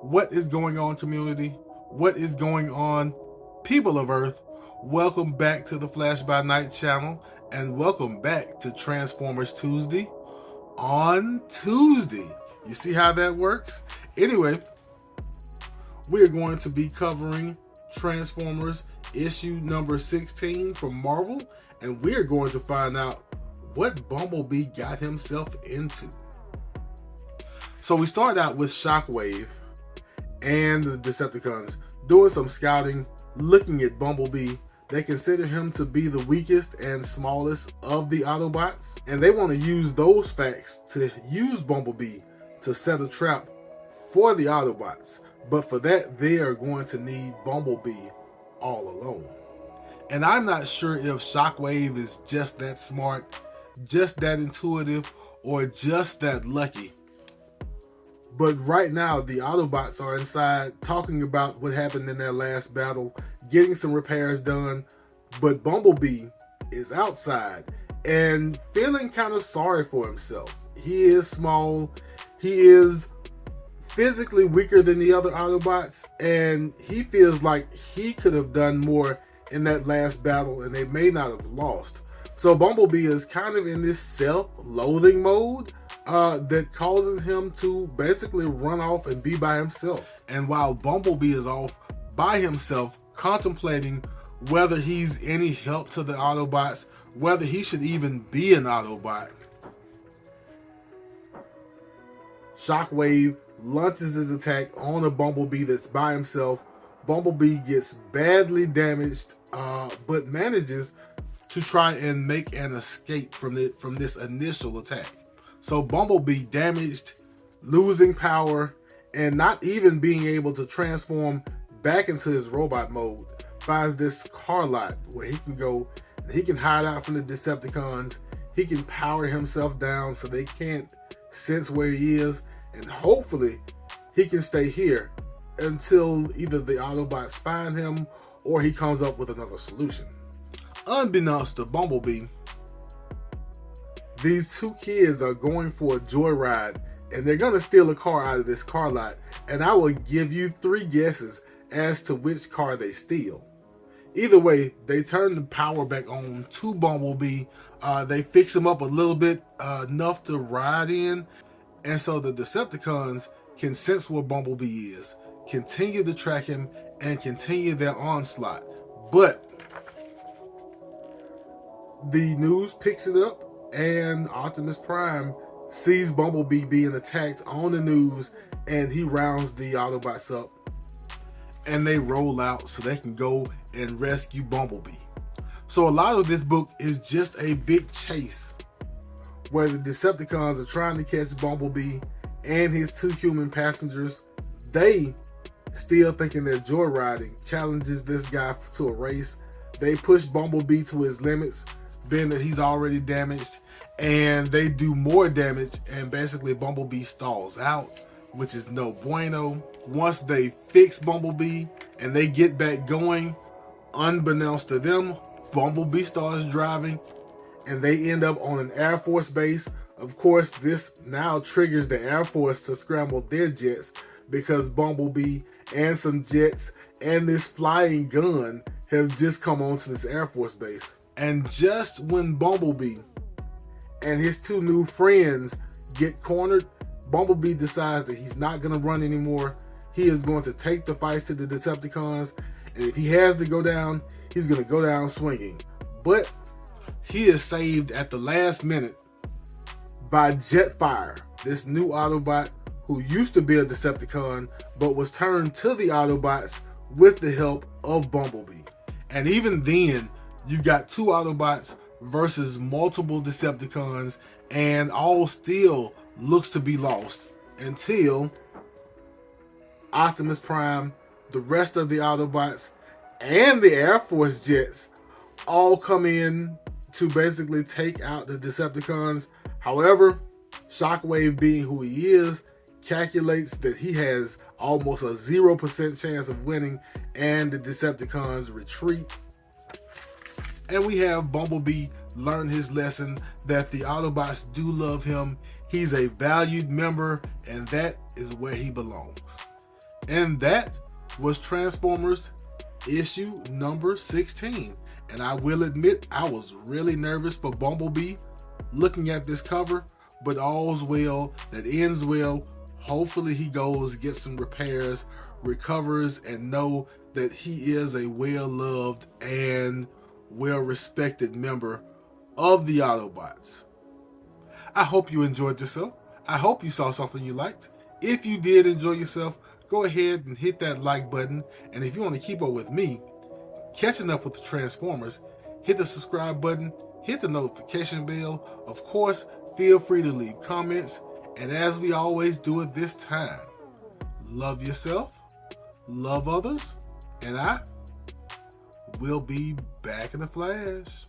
What is going on, community? What is going on, people of Earth? Welcome back to the Flash by Night channel, and welcome back to Transformers Tuesday on Tuesday. You see how that works? Anyway, we're going to be covering Transformers issue number 16 from Marvel, and we're going to find out what Bumblebee got himself into. So we start out with Shockwave and the Decepticons doing some scouting, looking at Bumblebee. They consider him to be the weakest and smallest of the Autobots, and they want to use those facts to use Bumblebee to set a trap for the Autobots. But for that, they are going to need Bumblebee all alone. And I'm not sure if Shockwave is just that smart, just that intuitive, or just that lucky. But right now, the Autobots are inside talking about what happened in their last battle, getting some repairs done. But Bumblebee is outside and feeling kind of sorry for himself. He is small. He is physically weaker than the other Autobots, and he feels like he could have done more in that last battle, and they may not have lost. So Bumblebee is kind of in this self-loathing mode that causes him to basically run off and be by himself. And while Bumblebee is off by himself, contemplating whether he's any help to the Autobots, whether he should even be an Autobot, Shockwave launches his attack on a Bumblebee that's by himself. Bumblebee gets badly damaged, but manages to try and make an escape from this initial attack. So Bumblebee, damaged, losing power, and not even being able to transform back into his robot mode, finds this car lot where he can go and he can hide out from the Decepticons. He can power himself down so they can't sense where he is, and hopefully he can stay here until either the Autobots find him or he comes up with another solution. Unbeknownst to Bumblebee, these two kids are going for a joyride, and they're going to steal a car out of this car lot. And I will give you 3 guesses as to which car they steal. Either way, they turn the power back on to Bumblebee. They fix him up a little bit, enough to ride in. And so the Decepticons can sense where Bumblebee is, continue to track him, and continue their onslaught. But the news picks it up, and Optimus Prime sees Bumblebee being attacked on the news, and he rounds the Autobots up, and they roll out so they can go and rescue Bumblebee. So a lot of this book is just a big chase where the Decepticons are trying to catch Bumblebee and his 2 human passengers. They, still thinking they're joyriding, challenges this guy to a race. They push Bumblebee to his limits, being that he's already damaged, and they do more damage, and basically Bumblebee stalls out, which is no bueno. Once they fix Bumblebee and they get back going, unbeknownst to them, Bumblebee starts driving, and they end up on an Air Force base. Of course, this now triggers the Air Force to scramble their jets, because Bumblebee and some jets and this flying gun have just come onto this Air Force base. And just when Bumblebee and his 2 new friends get cornered, Bumblebee decides that he's not going to run anymore. He is going to take the fights to the Decepticons, and if he has to go down, he's going to go down swinging. But he is saved at the last minute by Jetfire, this new Autobot who used to be a Decepticon but was turned to the Autobots with the help of Bumblebee. And even then, you've got 2 Autobots versus multiple Decepticons, and all still looks to be lost until Optimus Prime, the rest of the Autobots, and the Air Force jets all come in to basically take out the Decepticons. However, Shockwave, being who he is, calculates that he has almost a 0% chance of winning, and the Decepticons retreat. And we have Bumblebee learn his lesson that the Autobots do love him. He's a valued member, and that is where he belongs. And that was Transformers issue number 16. And I will admit, I was really nervous for Bumblebee looking at this cover, but all's well that ends well. Hopefully he goes, gets some repairs, recovers, and know that he is a well-loved and well-respected member of the Autobots. I hope you enjoyed yourself. I hope you saw something you liked. If you did enjoy yourself, go ahead and hit that like button. And if you want to keep up with me, catching up with the Transformers, hit the subscribe button, hit the notification bell. Of course, feel free to leave comments. And as we always do at this time, love yourself, love others, and I will be back in a flash.